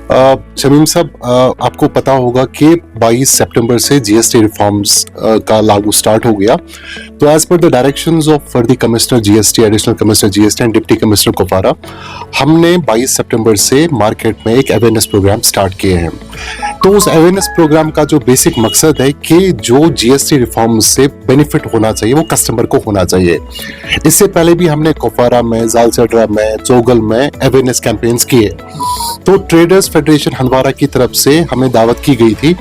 शमीम साहब, आपको पता होगा कि 22 सितंबर से जीएसटी रिफॉर्म्स का लागू स्टार्ट हो गया। तो as per the directions of for the commissioner GST, additional commissioner GST and deputy commissioner Kupwara, हमने 22 सितंबर से मार्केट में एक अवेयरनेस प्रोग्राम स्टार्ट किए हैं। तो उस अवेयरनेस प्रोग्राम का जो बेसिक मकसद है कि जो जीएसटी रिफॉर्म से बेनिफिट होना चाहिए वो कस्टमर को होना चाहिए। इससे पहले भी हमने कुपवारा में, जालचड्रा में, चोगल में अवेयरनेस कैंपेन्स किए। तो ट्रेडर्स फेडरेशन हंदवारा की तरफ से हमें दावत की गई थी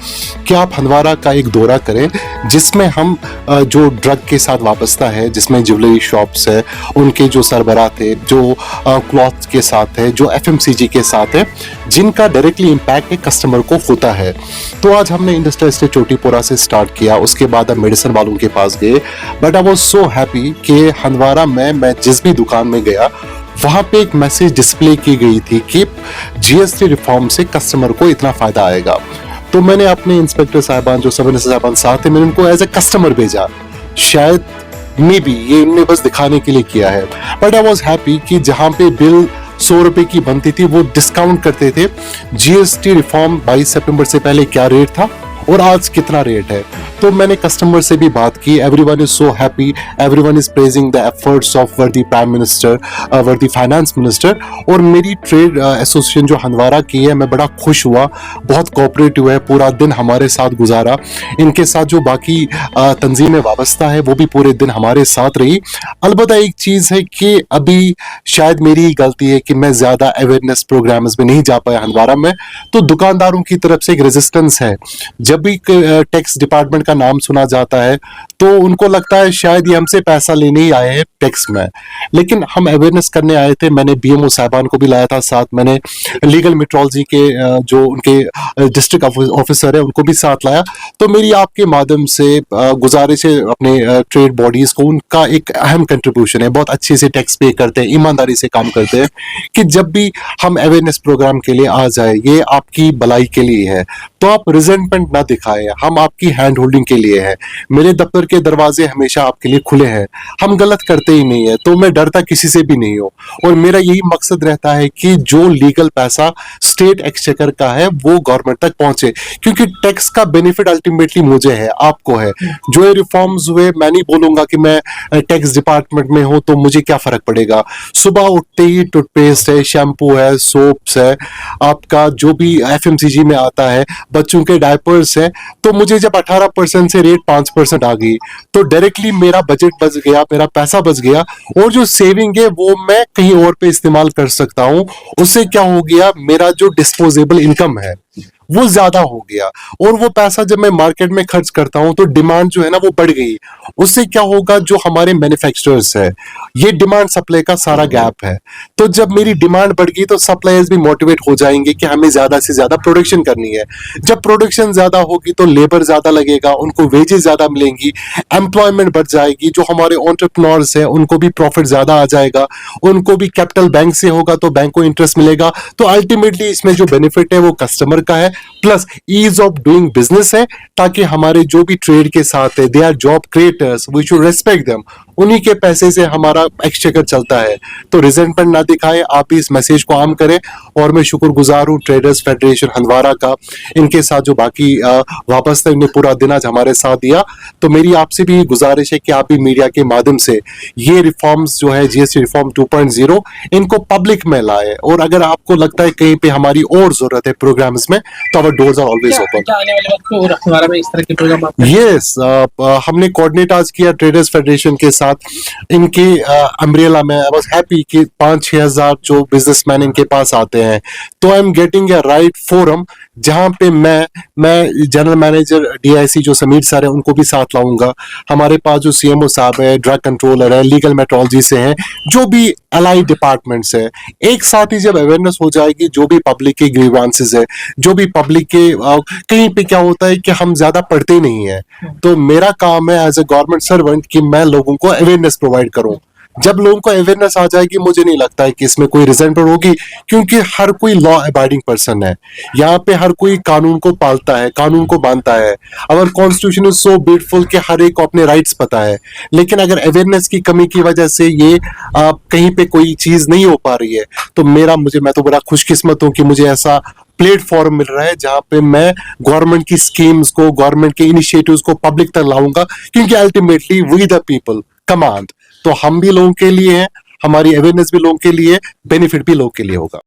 कि आप हंदवारा का एक दौरा करें, जिसमें हम जो ड्रग के साथ वाबस्ता है, जिसमें ज्वेलरी शॉप्स है, उनके जो सरबराह थे, जो क्लॉथ के साथ है, जो एफएमसीजी के साथ है, जिनका डायरेक्टली इम्पैक्ट एक कस्टमर को होता है। तो आज हमने इंडस्ट्रियल एस्टेट चोटीपुरा से स्टार्ट किया, उसके बाद हम मेडिसिन वालों के पास गए। But I was so happy कि हंदवारा में मैं जिस भी दुकान में गया वहां पे एक मैसेज डिस्प्ले की गई थी कि जीएसटी रिफॉर्म से कस्टमर को इतना फायदा आएगा। तो मैंने अपने इंस्पेक्टर साहबान, जो सब इंस्पेक्टर साहबान साथ है, मैंने उनको एज ए कस्टमर भेजा। शायद मे बी ये इन्होंने बस दिखाने के लिए किया है, बट आई वॉज हैप्पी कि जहां पे बिल 100 रुपए की बनती थी वो डिस्काउंट करते थे। जीएसटी रिफॉर्म 22 सितंबर से पहले क्या रेट था और आज कितना रेट है। तो मैंने कस्टमर से भी बात की। Everyone is so happy, everyone is praising the efforts of वर्दी प्राइम मिनिस्टर, वर्दी फाइनेंस मिनिस्टर। और मेरी ट्रेड एसोसिएशन जो हंदवारा की है, मैं बड़ा खुश हुआ, बहुत कोऑपरेटिव है, पूरा दिन हमारे साथ गुजारा। इनके साथ जो बाकी तंजीमें वाबस्ता है वो भी पूरे दिन हमारे साथ रही। अलबत्ता एक चीज़ है कि अभी शायद मेरी ही गलती है कि मैं ज़्यादा अवेयरनेस प्रोग्राम्स में नहीं जा पाया हंदवारा में। तो दुकानदारों की तरफ से एक रेजिस्टेंस है। जब भी टैक्स डिपार्टमेंट का नाम सुना जाता है तो उनको लगता है शायद ये हमसे पैसा लेने ही आए हैं टैक्स में, लेकिन हम अवेयरनेस करने आए थे। मैंने बीएमओ साहबान को भी लाया था साथ, मैंने लीगल मेट्रोलॉजी के जो उनके डिस्ट्रिक्ट ऑफिसर है उनको भी साथ लाया। तो मेरी आपके माध्यम से गुजारिश है अपने ट्रेड बॉडीज को, उनका एक अहम कंट्रीब्यूशन है, बहुत अच्छे से टैक्स पे करते हैं, ईमानदारी से काम करते हैं, कि जब भी हम अवेयरनेस प्रोग्राम के लिए आ जाए, ये आपकी भलाई के लिए है, तो आप रिजेंटमेंट ना दिखाएं, हम आपकी हैंड होल्डिंग के लिए है। मेरे दफ्तर के दरवाजे हमेशा आपके लिए खुले हैं, हम गलत करते ही नहीं है, तो मैं डरता किसी से भी नहीं हूँ। और मेरा यही मकसद रहता है कि जो लीगल पैसा स्टेट एक्सचेकर का है वो गवर्नमेंट तक पहुंचे, क्योंकि टैक्स का बेनिफिट अल्टीमेटली मुझे है, आपको है। जो ये रिफॉर्म्स हुए, मैं नहीं बोलूंगा कि मैं टैक्स डिपार्टमेंट में हूं तो मुझे क्या फर्क पड़ेगा। सुबह उठते ही टूथपेस्ट है, शैम्पू है, सोप्स है, आपका जो भी एफएमसीजी में आता है, बच्चों के डायपर्स है, तो मुझे जब 18% से रेट 5% आ गई तो डायरेक्टली मेरा बजट बच गया, मेरा पैसा बच गया, और जो सेविंग है वो मैं कहीं और पे इस्तेमाल कर सकता हूं। उससे क्या हो गया, मेरा जो डिस्पोजेबल इनकम है वो ज्यादा हो गया, और वो पैसा जब मैं मार्केट में खर्च करता हूं तो डिमांड जो है ना वो बढ़ गई। उससे क्या होगा, जो हमारे मैन्युफैक्चरर्स है, ये डिमांड सप्लाई का सारा गैप है, तो जब मेरी डिमांड बढ़ गई तो सप्लायर्स भी मोटिवेट हो जाएंगे कि हमें ज्यादा से ज्यादा प्रोडक्शन करनी है। जब प्रोडक्शन ज्यादा होगी तो लेबर ज्यादा लगेगा, उनको वेजेस ज्यादा मिलेंगी, एम्प्लॉयमेंट बढ़ जाएगी, जो हमारे एंटरप्रेन्योर्स है उनको भी प्रॉफिट ज्यादा आ जाएगा, उनको भी कैपिटल बैंक से होगा तो बैंक को इंटरेस्ट मिलेगा। तो अल्टीमेटली इसमें जो बेनिफिट है वो कस्टमर का है, plus ease of doing business है, ताकि हमारे जो भी ट्रेड के साथ है, they are job creators, we should respect them, उन्हीं के पैसे से हमारा एक्सचेकर चलता है। तो रिजेंटमेंट ना दिखाएं, आप भी इस मैसेज को आम करें। और मैं शुक्रगुजार हूँ ट्रेडर्स फेडरेशन हंदवारा का, इनके साथ जो बाकी वापस थे, इन्हें पूरा दिन आज हमारे साथ दिया। तो मेरी आपसे भी गुजारिश है कि आप भी मीडिया के माध्यम से ये रिफॉर्म्स जो है जीएसटी रिफॉर्म 2.0 इनको पब्लिक में लाए, और अगर आपको लगता है कहीं पे हमारी और जरूरत है प्रोग्राम्स में तो our doors are always open. आने वाले वक्त में और हंदवारा में इस तरह के प्रोग्राम आप यस, हमने कोऑर्डिनेट आज किया ट्रेडर्स फेडरेशन के साथ, इनके अम्ब्रेला में। आई वाज हैप्पी कि 5-6 हजार जो बिजनेसमैन इनके पास आते हैं, तो I am getting a right forum जहां पे मैं जनरल मैनेजर डीआईसी जो समीर सर है उनको भी साथ लाऊंगा। हमारे पास जो सीएमओ साहब है, ड्रग कंट्रोलर है, लीगल मेट्रोलॉजी से हैं, जो भी अलाइड डिपार्टमेंट्स है, एक साथ ही जब अवेयरनेस हो जाएगी, जो भी पब्लिक के ग्रीवांसेस है, जो भी पब्लिक के कहीं पे क्या होता है कि हम ज्यादा पढ़ते नहीं है, तो मेरा काम है एज ए गवर्नमेंट सर्वेंट कि मैं लोगों को अवेयरनेस प्रोवाइड करूं। जब लोगों को अवेयरनेस आ जाएगी, मुझे नहीं लगता है कि इसमें कोई रिजेंटमेंट होगी, क्योंकि हर कोई लॉ अबाइडिंग पर्सन है, यहाँ पे हर कोई कानून को पालता है, कानून को मानता है। Our constitution is so beautiful कि हर एक को अपने राइट्स पता है, लेकिन अगर अवेयरनेस की कमी की वजह से ये कहीं पे कोई चीज नहीं हो पा रही है, तो मैं तो बड़ा खुशकिस्मत हूँ कि मुझे ऐसा प्लेटफॉर्म मिल रहा है जहां पे मैं गवर्नमेंट की स्कीम्स को, गवर्नमेंट के इनिशिएटिव्स को पब्लिक तक लाऊंगा, क्योंकि ultimately we the people command. तो हम भी लोगों के लिए हैं, हमारी अवेयरनेस भी लोगों के लिए, बेनिफिट भी लोगों के लिए होगा।